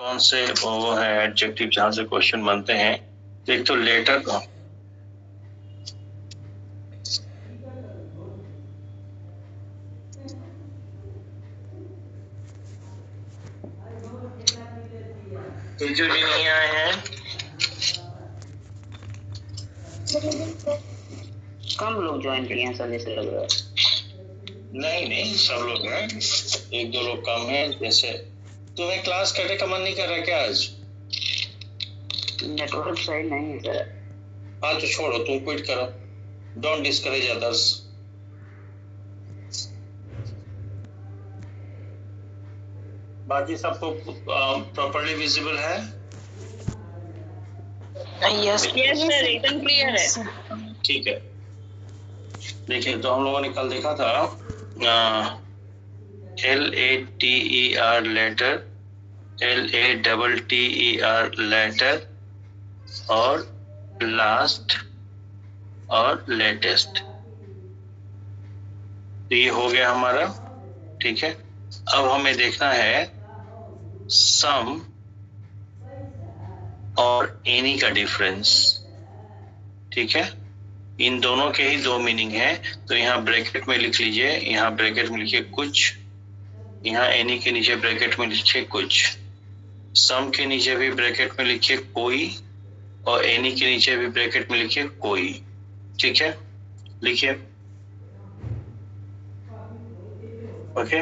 कौन से वो है एडजेक्टिव जहां से क्वेश्चन बनते हैं। एक तो लेटर का, जो भी नहीं आए हैं, कम लोग ज्वाइन किए हैं सर, जैसे लग रहा है। नहीं सब लोग हैं, एक दो लोग कम हैं। जैसे तुम्हें क्लास करने का मन नहीं कर रहा क्या आज? नेटवर्क सही नहीं है सर। हाँ तो छोड़ो, तुम क्विट करो, डोंट डिस्करेज अदर्स। बाकी सबको प्रॉपर्ली विजिबल है? यस सर, एकदम क्लियर है। ठीक है, देखिए तो हम लोगों ने कल देखा था LATER लेटर, LATTER लेटर, और लास्ट और लेटेस्ट। तो ये हो गया हमारा, ठीक है। अब हमें देखना है सम और एनी का डिफरेंस, ठीक है। इन दोनों के ही दो मीनिंग है, तो यहाँ ब्रैकेट में लिख लीजिए, यहाँ ब्रैकेट में लिखिए कुछ, यहाँ एनी के नीचे ब्रैकेट में लिखिए कुछ, सम के नीचे भी ब्रैकेट में लिखिए कोई, और एनी के नीचे भी ब्रैकेट में लिखिए कोई, ठीक है। लिखिए, ओके।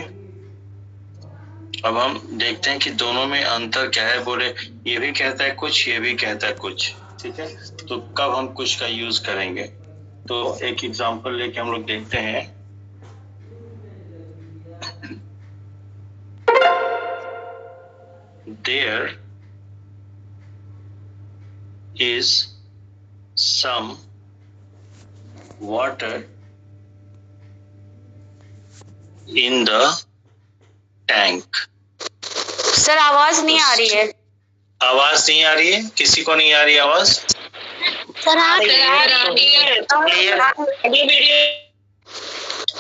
अब हम देखते हैं कि दोनों में अंतर क्या है। बोले ये भी कहता है कुछ, ये भी कहता है कुछ, ठीक है। तो कब हम कुछ का यूज करेंगे, तो एक एग्जांपल लेके हम लोग देखते हैं। There is some water in the tank. Sir आवाज नहीं आ रही है। आवाज नहीं आ रही है? किसी को नहीं आ रही आवाज? सर आ रही है।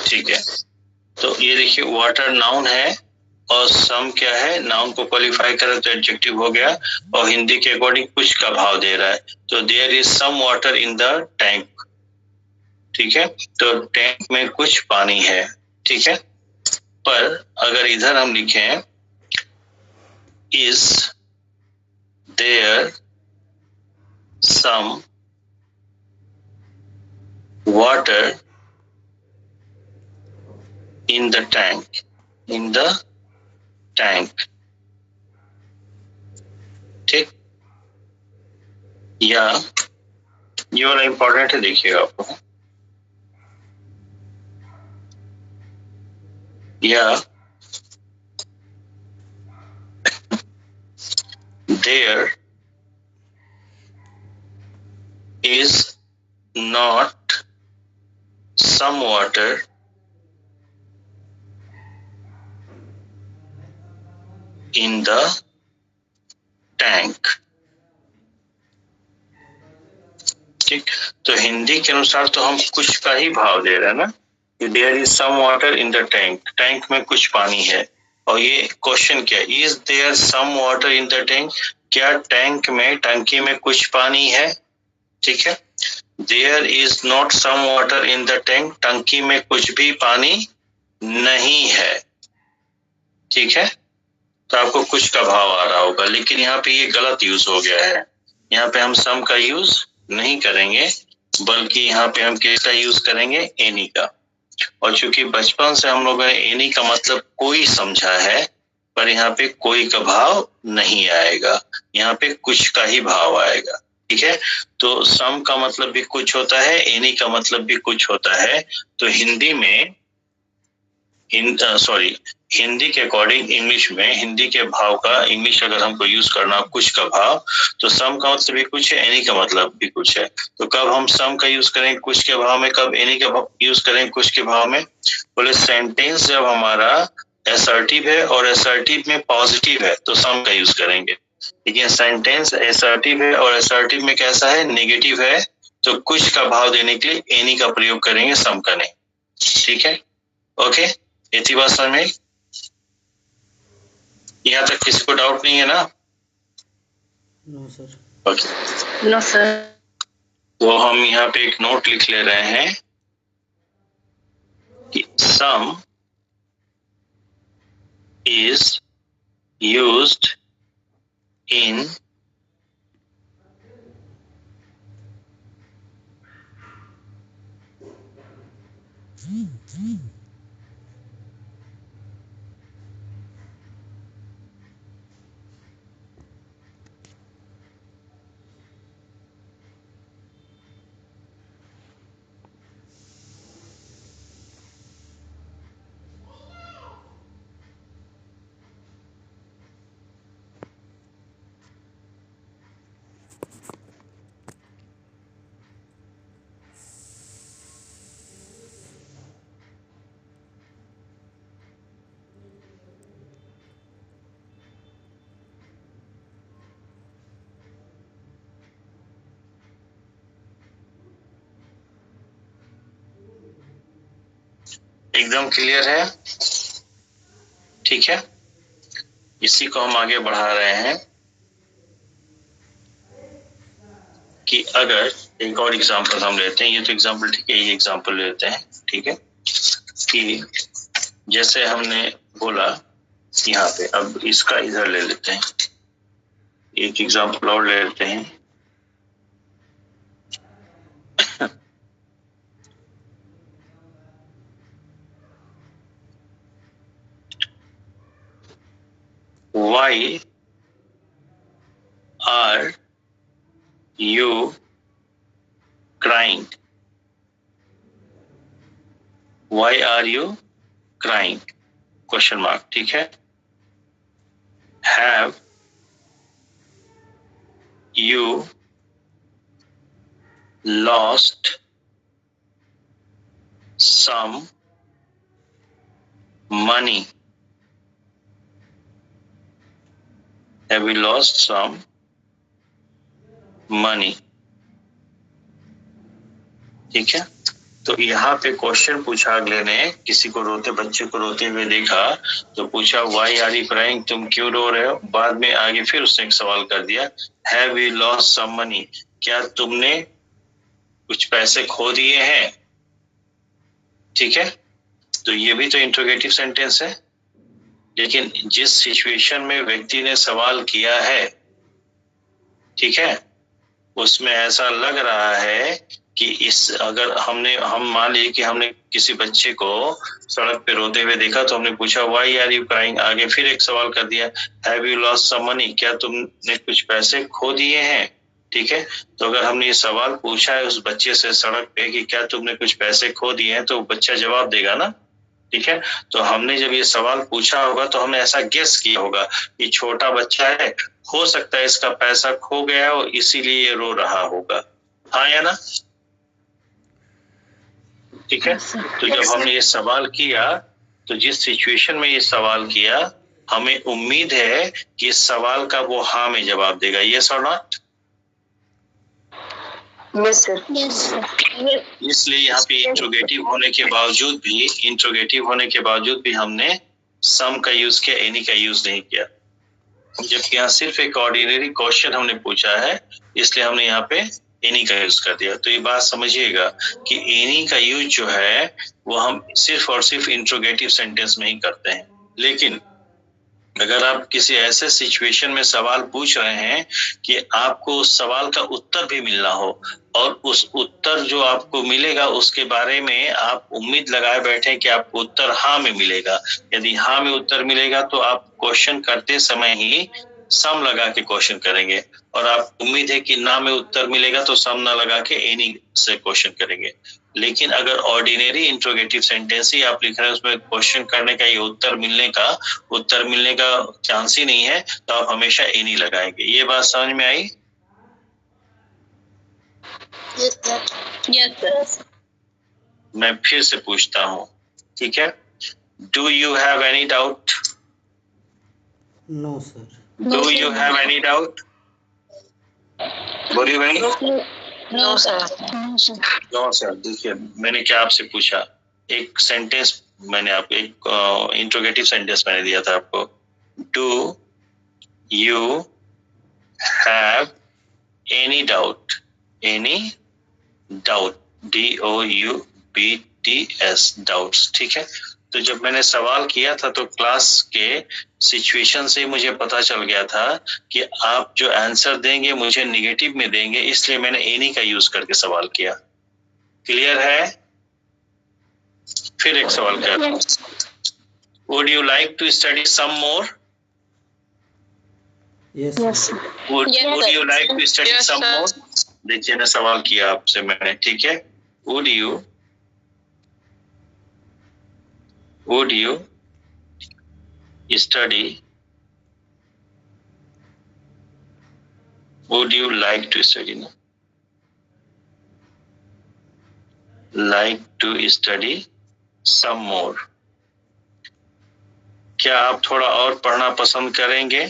ठीक है, तो ये देखिए वाटर नाउन है और सम क्या है, नाउन को क्वालिफाई करे तो एडजेक्टिव हो गया, और हिंदी के अकॉर्डिंग कुछ का भाव दे रहा है। तो there is some water in the tank, ठीक है। तो टैंक में कुछ पानी है, ठीक है। पर अगर इधर हम लिखें is there some water in the tank, in the tank, ठीक। या ये वाला इंपॉर्टेंट है, देखिएगा आपको। या there is not some water in the tank, ठीक। तो हिंदी के अनुसार तो हम कुछ का ही भाव दे रहे हैं ना, there is some water in the tank, tank में कुछ पानी है। और ये क्वेश्चन क्या है, is there some water in the tank, क्या टैंक में, टंकी में कुछ पानी है, ठीक है। There is not some water in the tank, टंकी में कुछ भी पानी नहीं है, ठीक है। तो आपको कुछ का भाव आ रहा होगा, लेकिन यहाँ पे ये गलत यूज हो गया है। यहाँ पे हम सम का यूज नहीं करेंगे, बल्कि यहाँ पे हम किसका यूज करेंगे, एनी का। और चूंकि बचपन से हम लोगों ने एनी का मतलब कोई समझा है, पर यहाँ पे कोई का भाव नहीं आएगा, यहाँ पे कुछ का ही भाव आएगा, ठीक है। तो सम का मतलब भी कुछ होता है, एनी का मतलब भी कुछ होता है। तो हिंदी में हिंदी के अकॉर्डिंग इंग्लिश में, हिंदी के भाव का इंग्लिश अगर हमको यूज करना कुछ का भाव, तो सम का मतलब भी कुछ है, एनी का मतलब भी कुछ है। तो कब हम सम का यूज करेंगे कुछ के भाव में, कब एनी का यूज करेंगे कुछ के भाव में? बोले सेंटेंस जब हमारा असर्टिव है और असर्टिव में पॉजिटिव है तो सम का यूज करेंगे, लेकिन सेंटेंस असर्टिव है और असर्टिव में कैसा है, नेगेटिव है, तो कुछ का भाव देने के लिए एनी का प्रयोग करेंगे, सम का नहीं, ठीक है। ओके, इतनी बात समझ में? यहाँ तक किसी को डाउट नहीं है ना? No sir. Okay, no sir. तो हम यहाँ पे एक नोट लिख ले रहे हैं कि सम इज यूज्ड इन एकदम क्लियर है? ठीक है, इसी को हम आगे बढ़ा रहे हैं कि अगर एक और एग्जांपल हम लेते हैं, ये तो एग्जांपल ठीक है, ये एग्जांपल लेते हैं, ठीक है, कि जैसे हमने बोला यहाँ पे, अब इसका इधर ले लेते हैं, एक एग्जांपल और ले लेते हैं। Why are you crying? Why are you crying? Question mark, ठीक है। Have you lost some money? Have you lost some money? ठीक है, तो यहाँ पे क्वेश्चन पूछा अगले ने, किसी को रोते, बच्चे को रोते हुए देखा तो पूछा व्हाई आर यू क्राइंग, तुम क्यों रो रहे हो। बाद में आगे फिर उसने एक सवाल कर दिया, have you lost some money, क्या तुमने कुछ पैसे खो दिए हैं। ठीक है, तो ये भी तो इंट्रोगेटिव सेंटेंस है, लेकिन जिस सिचुएशन में व्यक्ति ने सवाल किया है, ठीक है, उसमें ऐसा लग रहा है कि इस, अगर हम मान लीजिए कि हमने किसी बच्चे को सड़क पे रोते हुए देखा तो हमने पूछा व्हाई आर यू क्राइंग, आगे फिर एक सवाल कर दिया have you lost some money, क्या तुमने कुछ पैसे खो दिए हैं। ठीक है, तो अगर हमने ये सवाल पूछा है उस बच्चे से सड़क पे कि क्या तुमने कुछ पैसे खो दिए हैं, तो बच्चा जवाब देगा ना। ठीक है, तो हमने जब ये सवाल पूछा होगा तो हमने ऐसा गेस किया होगा कि छोटा बच्चा है, हो सकता है इसका पैसा खो गया हो इसीलिए ये रो रहा होगा, हाँ या ना। ठीक है, तो जब हमने ये सवाल किया तो जिस सिचुएशन में ये सवाल किया, हमें उम्मीद है कि इस सवाल का वो हाँ में जवाब देगा, यस और not. Yes sir. Yes sir. इसलिए यहाँ पे इंट्रोगेटिव होने के बावजूद भी हमने सम का यूज किया, एनी का यूज नहीं किया, जबकि यहाँ सिर्फ एक ऑर्डिनरी क्वेश्चन हमने पूछा है, इसलिए हमने यहाँ पे एनी का यूज कर दिया। तो ये बात समझिएगा कि एनी का यूज जो है वो हम सिर्फ और सिर्फ इंट्रोगेटिव सेंटेंस में ही करते हैं। लेकिन अगर आप किसी ऐसे सिचुएशन में सवाल पूछ रहे हैं कि आपको उस सवाल का उत्तर भी मिलना हो और उस उत्तर जो आपको मिलेगा उसके बारे में आप उम्मीद लगाए बैठे कि आपको उत्तर हाँ में मिलेगा, यदि हाँ में उत्तर मिलेगा तो आप क्वेश्चन करते समय ही सम लगा के क्वेश्चन करेंगे, और आप उम्मीद है कि ना में उत्तर मिलेगा तो सम ना लगा के एनी से क्वेश्चन करेंगे। लेकिन अगर ऑर्डिनरी इंट्रोगेटिव सेंटेंस ही आप लिख रहे हैं, उसमें क्वेश्चन करने का ये उत्तर मिलने का चांस ही नहीं है, तो आप हमेशा एनी लगाएंगे। ये बात समझ में आई? Yes sir. मैं फिर से पूछता हूँ, ठीक है, do you have any doubt? No sir. Do you have any doubt? बोलिए भाई। No sir. No sir. देखिए, मैंने क्या आपसे पूछा, एक सेंटेंस मैंने आपको, एक इंट्रोगेटिव सेंटेंस मैंने दिया था आपको, do you have any doubt, DOUBTS, doubts, ठीक है। तो जब मैंने सवाल किया था तो क्लास के सिचुएशन से मुझे पता चल गया था कि आप जो आंसर देंगे मुझे निगेटिव में देंगे, इसलिए मैंने एनी का यूज करके सवाल किया। क्लियर है? फिर एक सवाल कर, would you like to study some more? Yes. Would you like to study some more? देखिए ना, सवाल किया आपसे मैंने, ठीक है। Would you study? Would you like to study? ना, like to study some more. क्या आप थोड़ा और पढ़ना पसंद करेंगे?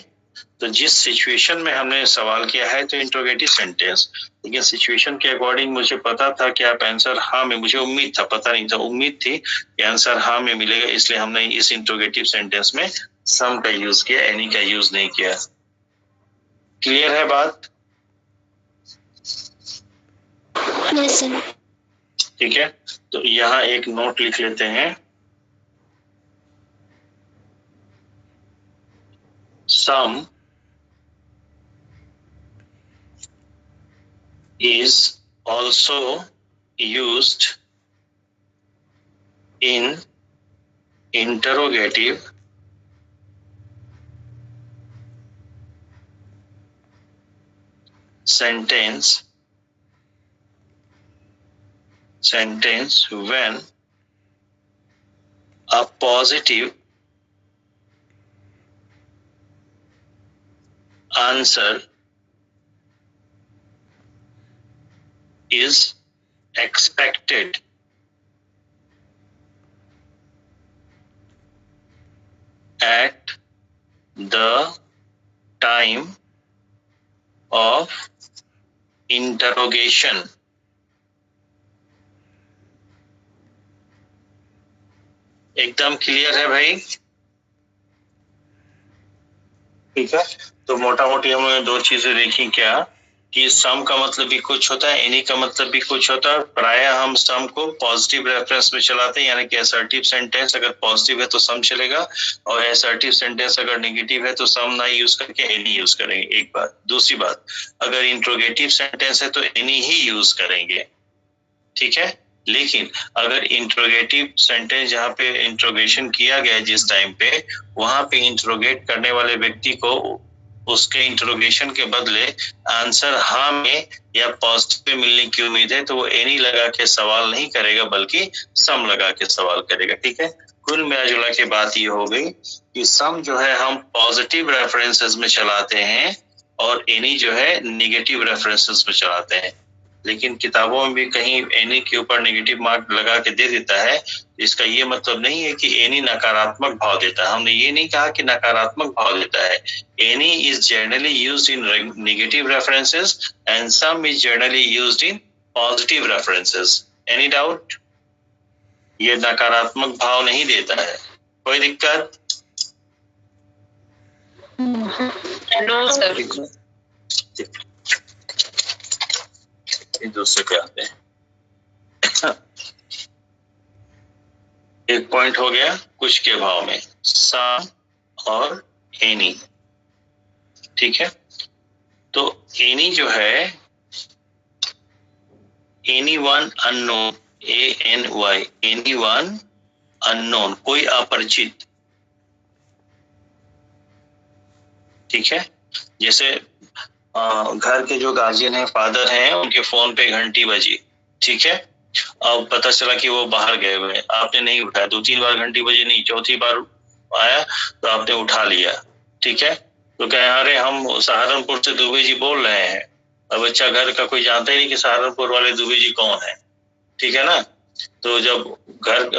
तो जिस सिचुएशन में हमने सवाल किया है तो इंट्रोगेटिव सेंटेंस, लेकिन सिचुएशन के अकॉर्डिंग मुझे पता था कि आप आंसर हाँ में, मुझे उम्मीद था, पता नहीं था, उम्मीद थी कि आंसर हाँ में मिलेगा, इसलिए हमने इस इंट्रोगेटिव सेंटेंस में सम का यूज किया, एनी का यूज नहीं किया। क्लियर है बात? Yes, sir. ठीक है, तो यहाँ एक नोट लिख लेते हैं। सम is also used in interrogative sentence when a positive answer is expected at the time of interrogation. एकदम क्लियर है भाई? ठीक है, तो मोटा मोटी हमने दो चीजें देखी, क्या कि सम का मतलब भी कुछ होता है, एनी का मतलब भी कुछ होता है। प्रायः हम सम को पॉजिटिव रेफरेंस में चलाते हैं, यानी कि असर्टिव सेंटेंस अगर पॉजिटिव है तो सम चलेगा, और असर्टिव सेंटेंस अगर नेगेटिव है तो सम ना यूज करके एनी यूज करेंगे, एक बात। दूसरी बात, अगर इंट्रोगेटिव सेंटेंस है तो एनी ही यूज करेंगे, ठीक है। लेकिन अगर इंट्रोगेटिव सेंटेंस जहाँ पे इंट्रोगेशन किया गया जिस टाइम पे, वहां पे इंट्रोगेट करने वाले व्यक्ति को उसके इंट्रोगेशन के बदले आंसर हाँ में या पॉजिटिव में मिलने की उम्मीद है, तो वो एनी लगा के सवाल नहीं करेगा बल्कि सम लगा के सवाल करेगा, ठीक है। कुल मिला जुला के बात ये हो गई कि सम जो है हम पॉजिटिव रेफरेंसेस में चलाते हैं और एनी जो है नेगेटिव रेफरेंसेस में चलाते हैं। लेकिन किताबों में भी कहीं एनी के ऊपर नेगेटिव मार्क लगा के दे देता है, इसका ये मतलब नहीं है कि एनी नकारात्मक भाव देता है। हमने ये नहीं कहा कि नकारात्मक भाव देता है। Any is generally used in negative references and some is generally used in positive references. Any doubt? ये नकारात्मक भाव नहीं देता है। कोई दिक्कत? No, sir. दूसरे पे आते हैं। एक पॉइंट हो गया कुछ के भाव में, सम और एनी, ठीक है। तो एनी जो है, any one unknown, ANY, any one unknown, कोई अपरिचित, ठीक है। जैसे घर के जो गार्जियन है, फादर हैं, उनके फोन पे घंटी बजी, ठीक है। अब पता चला कि वो बाहर गए हुए, आपने नहीं उठाया, 2-3 बार घंटी बजी, नहीं, चौथी बार आया तो आपने उठा लिया, ठीक है। तो कहे अरे हम सहारनपुर से दुबे जी बोल रहे हैं। अब बच्चा घर का कोई जानता ही नहीं कि सहारनपुर वाले दुबे जी कौन है, ठीक है ना। तो जब घर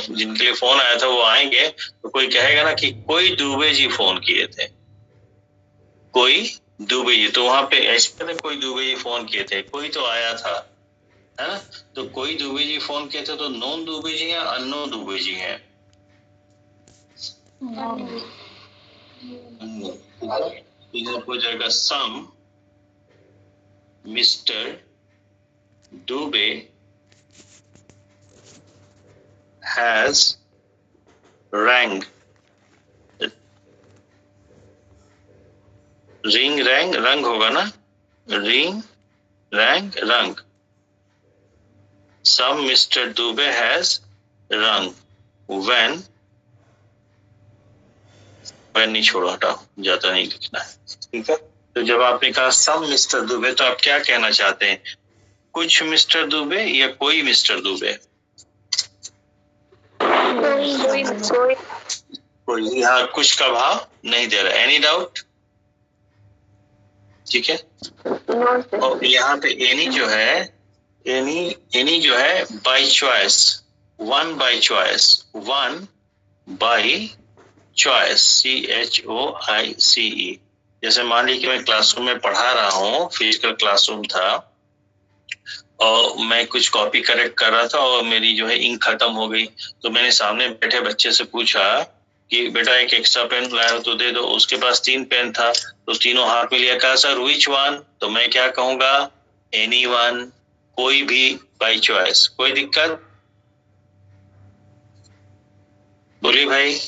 जिनके लिए फोन आया था वो आएंगे तो कोई कहेगा ना कि कोई दुबे जी फोन किए थे, कोई दुबे जी, तो वहां पे ऐसे कोई दुबे जी फोन किए थे, कोई तो आया था, है ना। तो कोई दुबे जी फोन किए थे, तो नॉन दुबे जी हैं, अननोन दुबे जी हैं। हो जाएगा some mister Dubey has rang ring rang rung होगा ना, ring rang rung. Some mister Dubey has rung when नहीं छोड़ो, हटाओ, ज्यादा नहीं लिखना है, ठीक है। तो जब आपने कहा सम मिस्टर दुबे, तो आप क्या कहना चाहते हैं? कुछ मिस्टर दुबे या कोई मिस्टर दुबे? कोई। यहाँ कुछ का भाव नहीं दे रहा। Any doubt? ठीक है। और यहाँ पे एनी जो है, एनी जो है by choice, one by choice, one by choice, CHOICE। जैसे मान लीजिए कि मैं क्लासरूम में पढ़ा रहा हूँ, फिजिकल क्लासरूम था, और मैं कुछ कॉपी करेक्ट कर रहा था और मेरी जो है इंक खत्म हो गई। तो मैंने सामने बैठे बच्चे से पूछा कि बेटा एक एक्स्ट्रा पेन लाया हो तो दे दो। उसके पास 3 पेन था, तो तीनों हाथ में लिया। कहा सर विच वन? तो मैं क्या कहूंगा? एनी वन, कोई भी, बाय चॉइस। कोई दिक्कत? बोलिए भाई।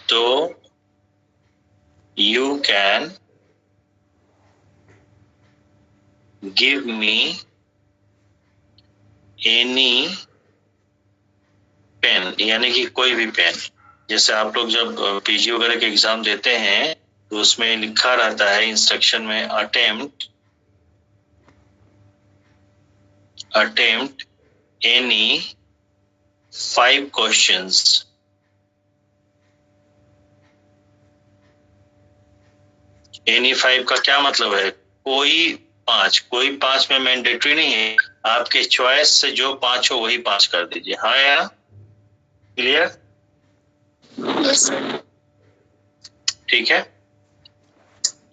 तो you can give me any pen, यानी कि कोई भी पेन। जैसे आप लोग जब PG वगैरह के एग्जाम देते हैं तो उसमें लिखा रहता है इंस्ट्रक्शन में, अटेम्प्ट एनी 5 क्वेश्चंस। एनी 5 का क्या मतलब है? कोई 5। कोई 5 में मैंडेटरी नहीं है, आपके चॉइस से जो 5 हो वही 5 कर दीजिए। हाँ या क्लियर? ठीक है।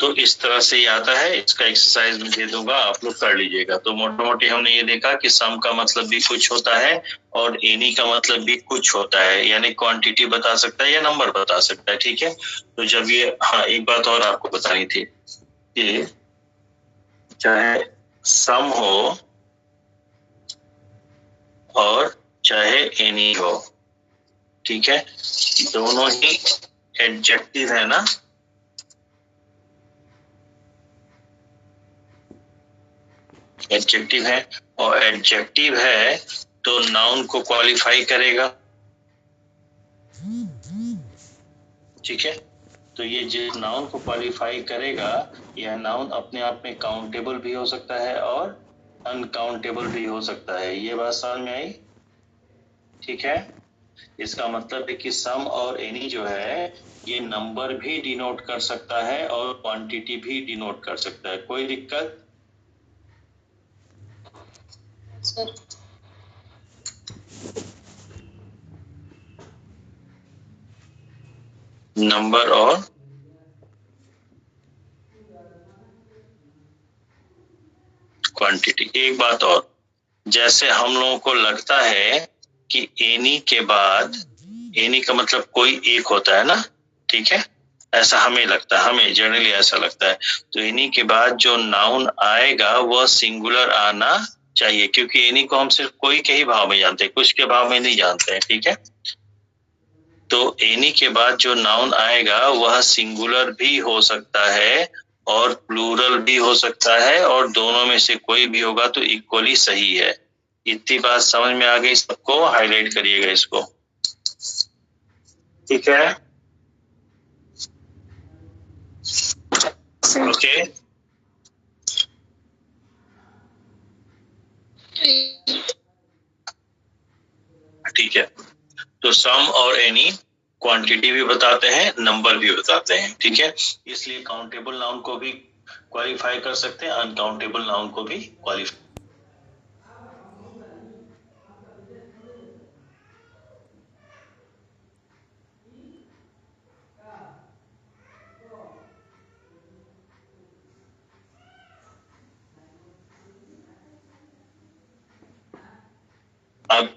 तो इस तरह से ये आता है। इसका एक्सरसाइज में दे दूंगा, आप लोग कर लीजिएगा। तो मोटा मोटी हमने ये देखा कि सम का मतलब भी कुछ होता है और एनी का मतलब भी कुछ होता है, यानी क्वांटिटी बता सकता है या नंबर बता सकता है। ठीक है। तो जब ये, हाँ एक बात और आपको बतानी थी कि चाहे सम हो और चाहे एनी हो, ठीक है, दोनों ही एडजेक्टिव है ना। एडजेक्टिव है, और एडजेक्टिव है तो नाउन को क्वालिफाई करेगा। ठीक है। तो ये जिस नाउन को क्वालिफाई करेगा, यह नाउन अपने आप में काउंटेबल भी हो सकता है और अनकाउंटेबल भी हो सकता है। ये बात समझ में आई? ठीक है। इसका मतलब है कि सम और एनी जो है ये नंबर भी डिनोट कर सकता है और क्वांटिटी भी डिनोट कर सकता है। कोई दिक्कत? नंबर और क्वांटिटी। एक बात और, जैसे हम लोगों को लगता है कि एनी के बाद, एनी का मतलब कोई एक होता है ना, ठीक है, ऐसा हमें लगता है, हमें जनरली ऐसा लगता है। तो एनी के बाद जो नाउन आएगा वह सिंगुलर आना चाहिए, क्योंकि एनी को हम सिर्फ कोई के ही भाव में जानते हैं, कुछ के भाव में नहीं जानते हैं। ठीक है। तो एनी के बाद जो नाउन आएगा वह सिंगुलर भी हो सकता है और प्लूरल भी हो सकता है, और दोनों में से कोई भी होगा तो इक्वली सही है। इतनी बात समझ में आ गई सबको? हाईलाइट करिएगा इसको। ठीक है। ओके। ठीक है। तो सम और एनी क्वांटिटी भी बताते हैं, नंबर भी बताते हैं। ठीक है। इसलिए काउंटेबल नाउन को भी क्वालिफाई कर सकते हैं, अनकाउंटेबल नाउन को भी क्वालिफाई। अब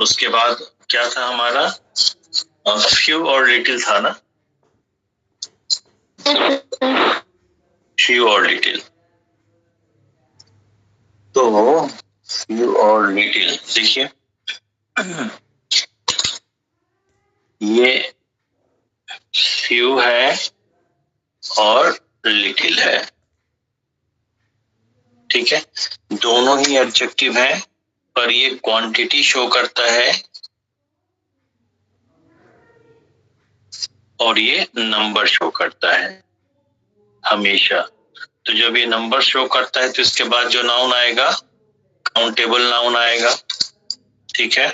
उसके बाद क्या था हमारा? फ्यू और लिटिल था ना। few और little। तो few और little देखिए, ये few है और little है, ठीक है। दोनों ही एडजेक्टिव है, पर ये क्वांटिटी शो करता है और ये नंबर शो करता है हमेशा। तो जब ये नंबर शो करता है तो इसके बाद जो नाउन आएगा काउंटेबल नाउन आएगा, ठीक है।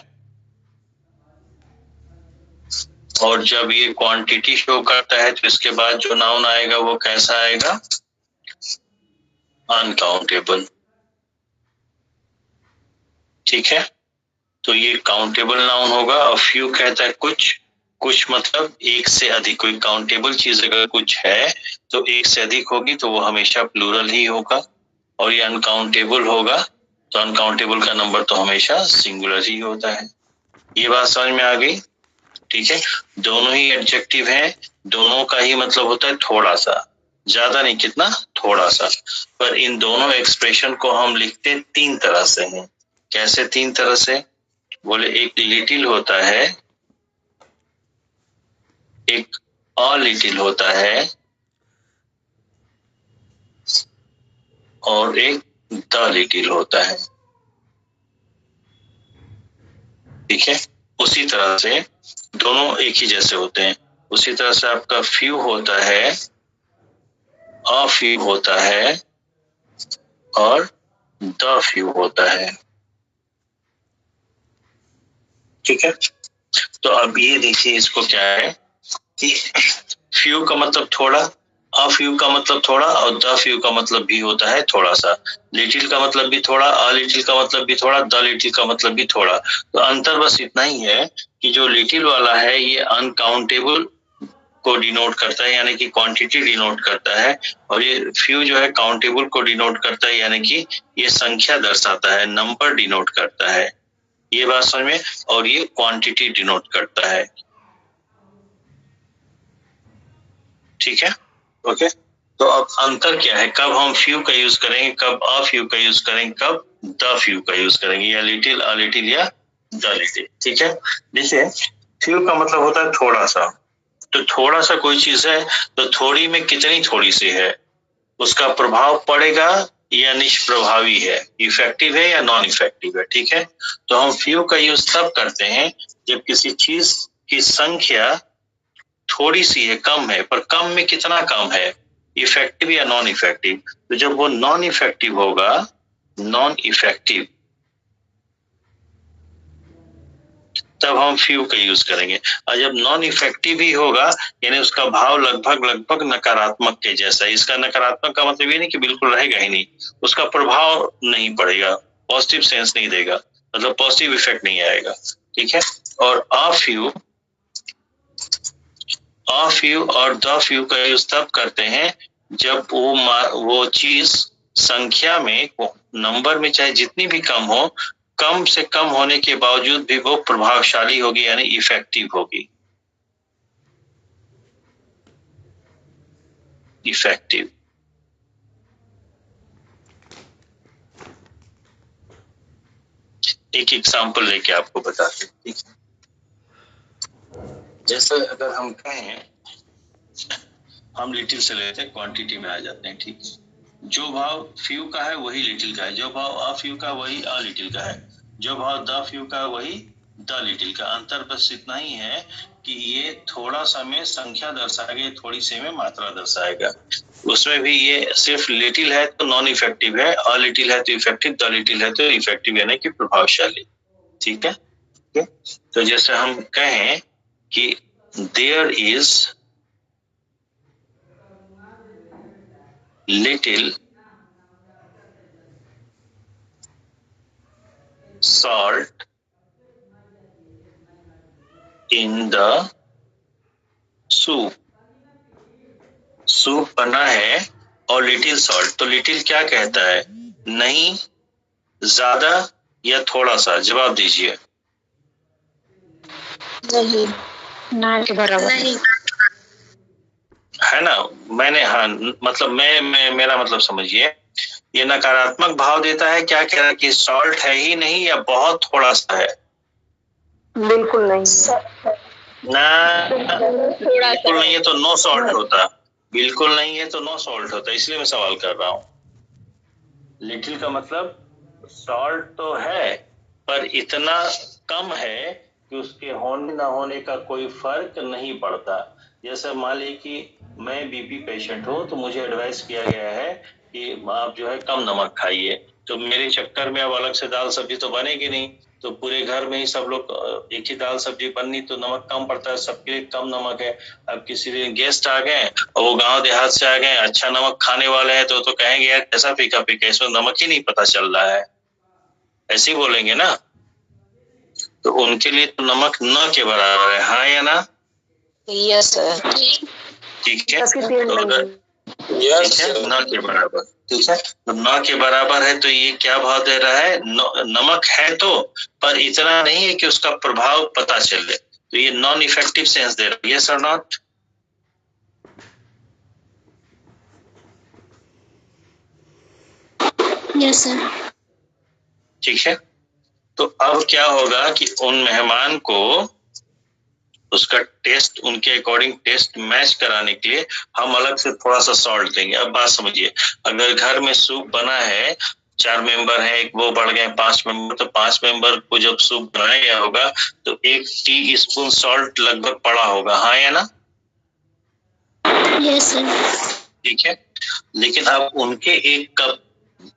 और जब ये क्वांटिटी शो करता है तो इसके बाद जो नाउन आएगा वो कैसा आएगा, अनकाउंटेबल, ठीक है। तो ये काउंटेबल नाउन होगा। और फ्यू कहता है कुछ, कुछ मतलब एक से अधिक। कोई काउंटेबल चीज अगर कुछ है तो एक से अधिक होगी तो वो हमेशा प्लूरल ही होगा। और ये अनकाउंटेबल होगा तो अनकाउंटेबल का नंबर तो हमेशा सिंगुलर ही होता है। ये बात समझ में आ गई, ठीक है। दोनों ही एडजेक्टिव है, दोनों का ही मतलब होता है थोड़ा सा, ज्यादा नहीं, कितना, थोड़ा सा। पर इन दोनों एक्सप्रेशन को हम लिखते तीन तरह से हैं। कैसे तीन तरह से बोले, एक लिटिल होता है, एक अ लिटिल होता है और एक द लिटिल होता है, ठीक है। उसी तरह से दोनों एक ही जैसे होते हैं। उसी तरह से आपका फ्यू होता है, अ फ्यू होता है और द फ्यू होता है, ठीक है। तो अब ये देखिए, इसको क्या है कि फ्यू का मतलब थोड़ा, अ फ्यू का मतलब थोड़ा और द फ्यू का मतलब भी होता है थोड़ा सा। लिटिल का मतलब भी थोड़ा, अ लिटिल का मतलब भी थोड़ा, द लिटिल का मतलब भी थोड़ा। तो अंतर बस इतना ही है कि जो लिटिल वाला है ये अनकाउंटेबल को डिनोट करता है, यानी कि क्वांटिटी डिनोट करता है। और ये फ्यू जो है काउंटेबल को डिनोट करता है, यानी कि ये संख्या दर्शाता है, नंबर डिनोट करता है। ये बात समझ में। और ये क्वांटिटी डिनोट करता है, ठीक है, ओके। तो अब अंतर क्या है, कब हम फ्यू का यूज करेंगे, कब अ फ्यू का यूज करेंगे, कब द फ्यू का यूज करेंगे, या लिटिल, अ लिटिल या द लिटिल, ठीक है। देखिए, फ्यू का मतलब होता है थोड़ा सा। तो थोड़ा सा कोई चीज है तो थोड़ी में कितनी थोड़ी सी है, उसका प्रभाव पड़ेगा या निष्प्रभावी है, इफेक्टिव है या नॉन इफेक्टिव है, ठीक है। तो हम फ्यू का यूज तब करते हैं जब किसी चीज की संख्या थोड़ी सी है, कम है, पर कम में कितना कम है, इफेक्टिव या नॉन इफेक्टिव। तो जब वो नॉन इफेक्टिव होगा, नॉन इफेक्टिव, तब हम फ्यू का यूज करेंगे। और जब नॉन इफेक्टिव ही होगा, यानी उसका भाव लगभग लगभग नकारात्मक के जैसा है। इसका नकारात्मक का मतलब ये नहीं कि बिल्कुल रहेगा ही नहीं, उसका प्रभाव नहीं पड़ेगा, पॉजिटिव सेंस नहीं देगा, मतलब पॉजिटिव इफेक्ट नहीं आएगा, ठीक है। और अ फ्यू और द फ्यू का यूज तब करते हैं जब वो चीज संख्या में, नंबर में चाहे जितनी भी कम हो, कम से कम होने के बावजूद भी वो प्रभावशाली होगी, यानी इफेक्टिव होगी, इफेक्टिव। एक एग्जांपल लेके आपको बताते हैं, ठीक है। जैसे अगर हम कहें, हम लिटिल से लेते हैं, क्वांटिटी में आ जाते हैं, ठीक है। जो भाव फ्यू का है वही लिटिल का है, जो भाव अ फ्यू का वही अ लिटिल का है, जो भाव द फ्यू का वही द लिटिल का। अंतर बस इतना ही है कि ये थोड़ा सा में संख्या दर्शाएगा, थोड़ी से में मात्रा दर्शाएगा। उसमें भी ये सिर्फ लिटिल है तो नॉन इफेक्टिव है, अ लिटिल है तो इफेक्टिव, द लिटिल है तो इफेक्टिव, यानी कि प्रभावशाली, ठीक है। तो जैसे हम कहें कि there is little salt in the soup। Soup बना है और लिटिल सॉल्ट, तो लिटिल क्या कहता है, नहीं, ज्यादा या थोड़ा सा, जवाब दीजिए। नहीं, ना के बराबर। नहीं, है ना। मैंने हाँ मतलब मेरा मतलब समझिए, ये नकारात्मक भाव देता है, क्या कह रहा है कि सॉल्ट है ही नहीं या बहुत थोड़ा सा है? बिल्कुल नहीं ना, बिल्कुल नहीं है तो नो सॉल्ट होता, बिल्कुल नहीं है तो नो सॉल्ट होता, इसलिए मैं सवाल कर रहा हूँ। लिटिल का मतलब सॉल्ट तो है पर इतना कम है कि उसके होने ना होने का कोई फर्क नहीं पड़ता। जैसे मान लीजिए कि मैं बीपी पेशेंट हूँ तो मुझे एडवाइस किया गया है कि आप जो है कम नमक खाइए, तो मेरे चक्कर में अब अलग से दाल सब्जी तो बनेगी नहीं, तो पूरे घर में ही सब लोग एक ही दाल सब्जी बननी, तो नमक कम पड़ता है, सबके लिए कम नमक है। अब किसी दिन गेस्ट आ गए और वो गांव देहात से आ गए, अच्छा नमक खाने वाले हैं तो कहेंगे यार कैसा फीका फीका, इसमें नमक ही नहीं पता चल रहा है, ऐसे ही बोलेंगे ना। तो उनके लिए तो नमक न के बराबर है, हाँ या ना? Yes sir. ठीक है, तो अगर ठीक है न के बराबर, ठीक है, तो न के बराबर है तो ये क्या भाव दे रहा है? नमक है तो, पर इतना नहीं है कि उसका प्रभाव पता चले, तो ये नॉन इफेक्टिव सेंस दे रहा है। यस और नॉट? Yes sir. ठीक है, तो अब क्या होगा कि उन मेहमान को उसका टेस्ट उनके अकॉर्डिंग टेस्ट मैच कराने के लिए हम अलग से थोड़ा सा सॉल्ट देंगे। अब बात समझिए, अगर घर में सूप बना है, 4 मेंबर हैं, एक वो बढ़ गए 5 मेंबर, तो 5 मेंबर को जब सूप बनाया गया होगा तो 1 टी स्पून सॉल्ट लगभग पड़ा होगा, हाँ या ना? Yes sir. ठीक है, लेकिन अब उनके 1 कप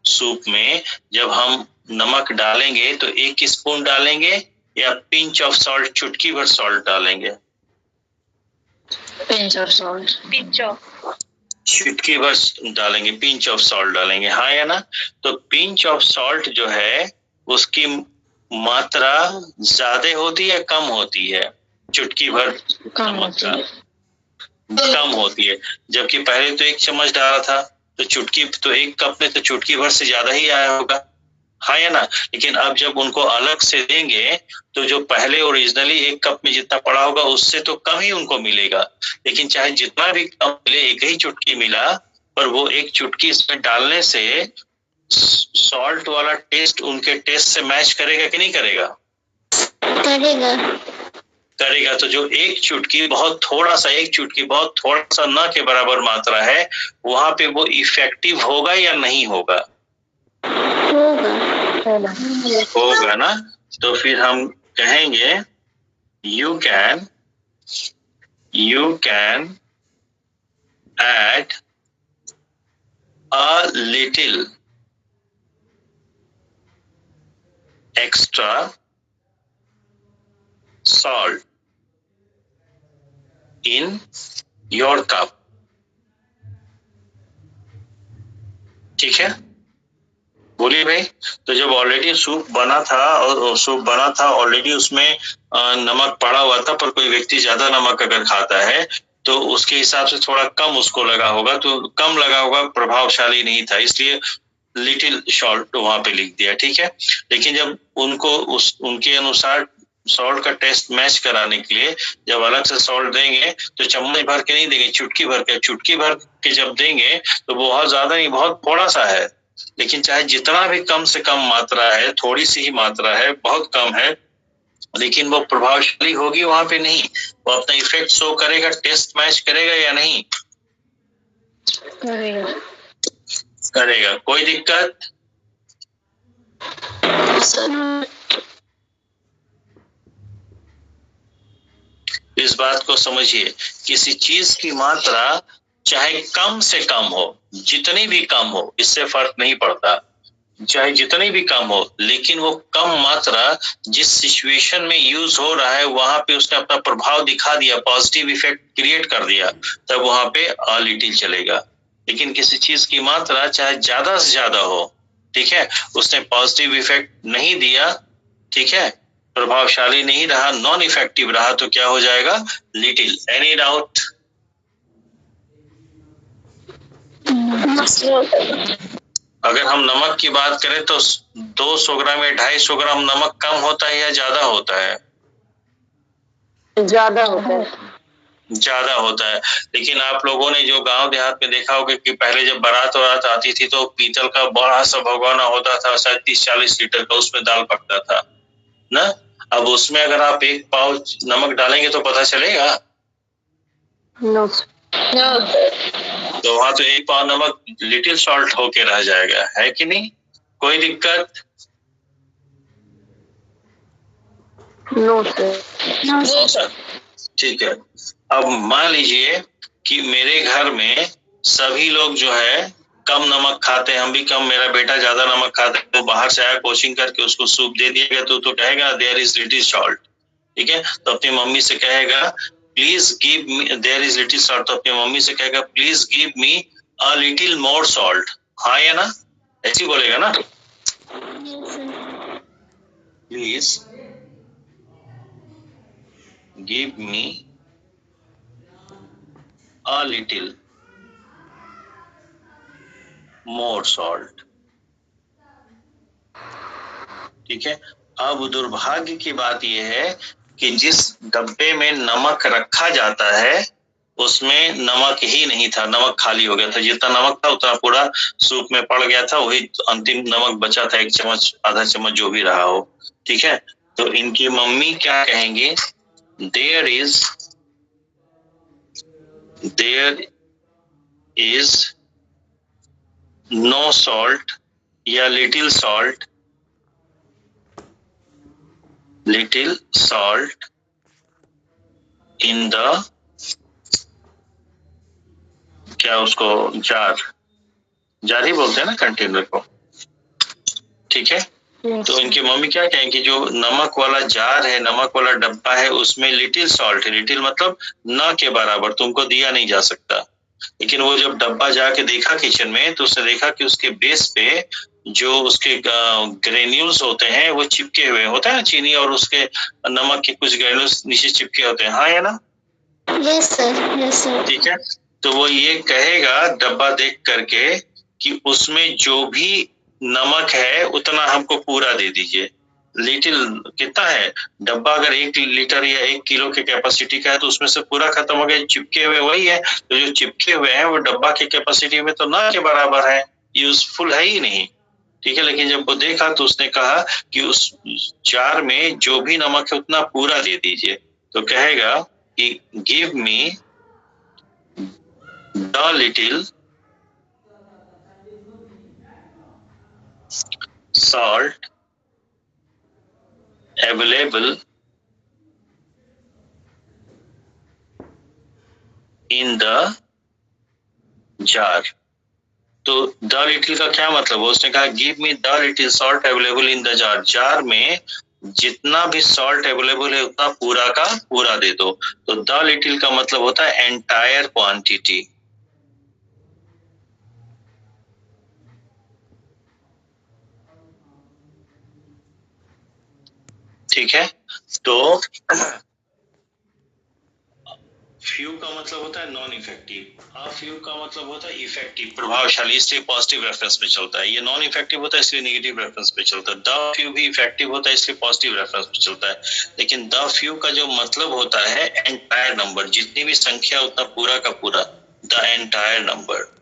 सूप में जब हम नमक डालेंगे तो 1 स्पून डालेंगे या पिंच ऑफ सॉल्ट, चुटकी भर सॉल्ट डालेंगे? Pinch of salt. Pinch of. चुटकी भर डालेंगे, पिंच ऑफ सॉल्ट डालेंगे, हाँ या ना? तो पिंच ऑफ सॉल्ट जो है उसकी मात्रा ज्यादा होती है कम होती है? चुटकी भर नमक का कम होती है, जबकि पहले तो 1 चम्मच डाला था तो चुटकी, तो 1 कप में तो चुटकी भर से ज्यादा ही आया होगा, हाँ या ना? लेकिन अब जब उनको अलग से देंगे तो जो पहले ओरिजिनली 1 कप में जितना पड़ा होगा उससे तो कम ही उनको मिलेगा, लेकिन चाहे जितना भी कम मिले, 1 ही चुटकी मिला, पर वो 1 चुटकी इसमें डालने से सॉल्ट वाला टेस्ट उनके टेस्ट से मैच करेगा कि नहीं करेगा? करेगा। करेगा। तो जो 1 चुटकी बहुत थोड़ा सा, 1 चुटकी बहुत थोड़ा सा न के बराबर मात्रा है, वहां पे वो इफेक्टिव होगा या नहीं होगा? होगा ना। तो फिर हम कहेंगे you can add a little extra salt in your cup। ठीक है, बोलिए भाई। तो जब ऑलरेडी सूप बना था और सूप बना था ऑलरेडी, उसमें नमक पड़ा हुआ था, पर कोई व्यक्ति ज्यादा नमक अगर खाता है तो उसके हिसाब से थोड़ा कम उसको लगा होगा, तो कम लगा होगा, प्रभावशाली नहीं था, इसलिए लिटिल सॉल्ट वहां पे लिख दिया, ठीक है। लेकिन जब उनको उनके अनुसार सॉल्ट का टेस्ट मैच कराने के लिए जब अलग से सॉल्ट देंगे तो चम्मच भर के नहीं देंगे, चुटकी भर के, चुटकी भर के जब देंगे तो बहुत ज्यादा नहीं, बहुत थोड़ा सा है, लेकिन चाहे जितना भी कम से कम मात्रा है, थोड़ी सी ही मात्रा है, बहुत कम है, लेकिन वो प्रभावशाली होगी वहां पे नहीं, वो अपना इफेक्ट शो करेगा, टेस्ट मैच करेगा या नहीं करेगा। करेगा? कोई दिक्कत? इस बात को समझिए, किसी चीज की मात्रा चाहे कम से कम हो, जितनी भी कम हो, इससे फर्क नहीं पड़ता, चाहे जितनी भी कम हो, लेकिन वो कम मात्रा जिस सिचुएशन में यूज हो रहा है वहां पे उसने अपना प्रभाव दिखा दिया, पॉजिटिव इफेक्ट क्रिएट कर दिया, तब वहां पे अ लिटिल चलेगा। लेकिन किसी चीज की मात्रा चाहे ज्यादा से ज्यादा हो, ठीक है, उसने पॉजिटिव इफेक्ट नहीं दिया, ठीक है, प्रभावशाली नहीं रहा, नॉन इफेक्टिव रहा, तो क्या हो जाएगा? लिटिल। Any doubt? अगर हम नमक की बात करें तो 200 ग्राम या 250 ग्राम नमक कम होता है या ज्यादा होता है? ज्यादा होता है। ज्यादा होता है। लेकिन आप लोगों ने जो गांव देहात में देखा होगा कि पहले जब बारात वारात आती थी तो पीतल का बड़ा सा भगोना होता था, शायद 30-40 लीटर का, उसमें दाल पकता था ना। अब उसमें अगर आप एक पाव नमक डालेंगे तो पता चलेगा? नो तो वहां तो एक पाव नमक लिटिल सॉल्ट होके रह जाएगा, है कि नहीं? कोई दिक्कत? No sir. ठीक है। अब मान लीजिए कि मेरे घर में सभी लोग जो है कम नमक खाते हैं, हम भी कम, मेरा बेटा ज्यादा नमक खाता है, तो बाहर से आया कोचिंग करके उसको सूप दे दिया गया तो कहेगा देयर इज लिटिल सॉल्ट। ठीक है, तो अपनी मम्मी से कहेगा please give me, there is little salt, तो अपनी मम्मी से कहेगा please give me a little more salt. हाँ या ना? ऐसी बोलेगा ना? Please give me a little more salt. ठीक है। अब दुर्भाग्य की बात यह है कि जिस डब्बे में नमक रखा जाता है उसमें नमक ही नहीं था, नमक खाली हो गया था। जितना नमक था उतना पूरा सूप में पड़ गया था, वही अंतिम नमक बचा था, 1 चम्मच आधा चम्मच जो भी रहा हो। ठीक है, तो इनकी मम्मी क्या कहेंगे? देयर इज नो सॉल्ट या लिटिल सॉल्ट इन द, क्या उसको, जार ही बोलते हैं ना कंटेनर को। ठीक है, तो इनकी मम्मी क्या कहेंगी? जो नमक वाला जार है, नमक वाला डब्बा है, उसमें लिटिल सॉल्ट है। लिटिल मतलब न के बराबर, तुमको दिया नहीं जा सकता। लेकिन वो जब डब्बा जाके देखा किचन में तो उसने देखा कि उसके बेस पे जो उसके ग्रेन्यूल्स होते हैं वो चिपके हुए होते हैं, चीनी और उसके नमक के कुछ ग्रेन्यूल्स नीचे चिपके होते हैं। हाँ या ना? Yes sir. ठीक है, तो वो ये कहेगा डब्बा देख करके कि उसमें जो भी नमक है उतना हमको पूरा दे दीजिए। लिटिल कितना है? डब्बा अगर 1 लीटर या 1 किलो के कैपेसिटी का है तो उसमें से पूरा खत्म हो गया, चिपके हुए वही है। तो जो चिपके हुए हैं वो डब्बा की कैपेसिटी में तो ना के बराबर है, यूजफुल है ही नहीं। ठीक है, लेकिन जब वो देखा तो उसने कहा कि उस जार में जो भी नमक है उतना पूरा दे दीजिए। तो कहेगा कि give me the little salt available in the jar। तो द लिटिल का क्या मतलब है? उसने कहा give me the little salt available in the jar. Jar में जितना भी सॉल्ट अवेलेबल है उतना पूरा का पूरा दे दो। तो द लिटिल का मतलब होता है एंटायर क्वांटिटी। ठीक है, तो फ्यू का मतलब होता है नॉन इफेक्टिव, आ फ्यू का मतलब होता है इफेक्टिव, प्रभावशाली, इसलिए पॉजिटिव रेफरेंस पे चलता है। ये नॉन इफेक्टिव होता है इसलिए नेगेटिव रेफरेंस पे चलता है। द फ्यू भी इफेक्टिव होता है इसलिए पॉजिटिव रेफरेंस पे चलता है। लेकिन द फ्यू का जो मतलब होता है एंटायर नंबर, जितनी भी संख्या उतना पूरा का पूरा, द एंटायर नंबर।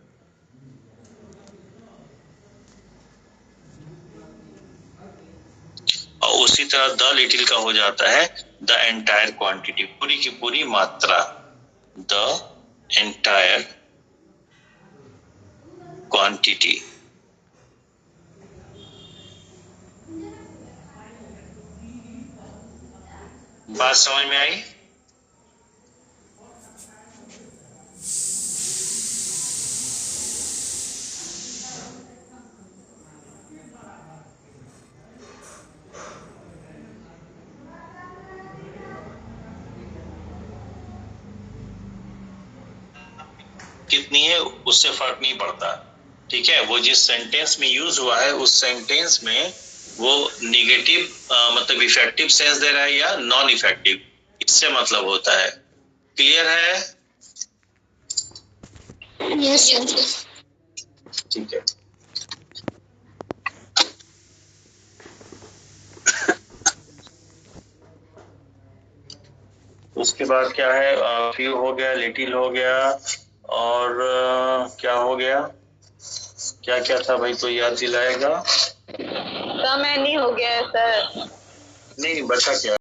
और उसी तरह द लिटिल का हो जाता है द एंटायर क्वांटिटी, पूरी की पूरी मात्रा, द एंटायर क्वांटिटी। बात समझ में आई? कितनी है उससे फर्क नहीं पड़ता। ठीक है, वो जिस सेंटेंस में यूज हुआ है उस सेंटेंस में वो निगेटिव मतलब इफेक्टिव सेंस दे रहा है या नॉन इफेक्टिव, इससे मतलब होता है। क्लियर है? Yes sir. ठीक है, उसके बाद क्या है, फ्यू हो गया, लिटिल हो गया, और क्या हो गया, क्या क्या था भाई, कोई याद दिलाएगा? सम एनी हो गया है सर। नहीं, बचा क्या?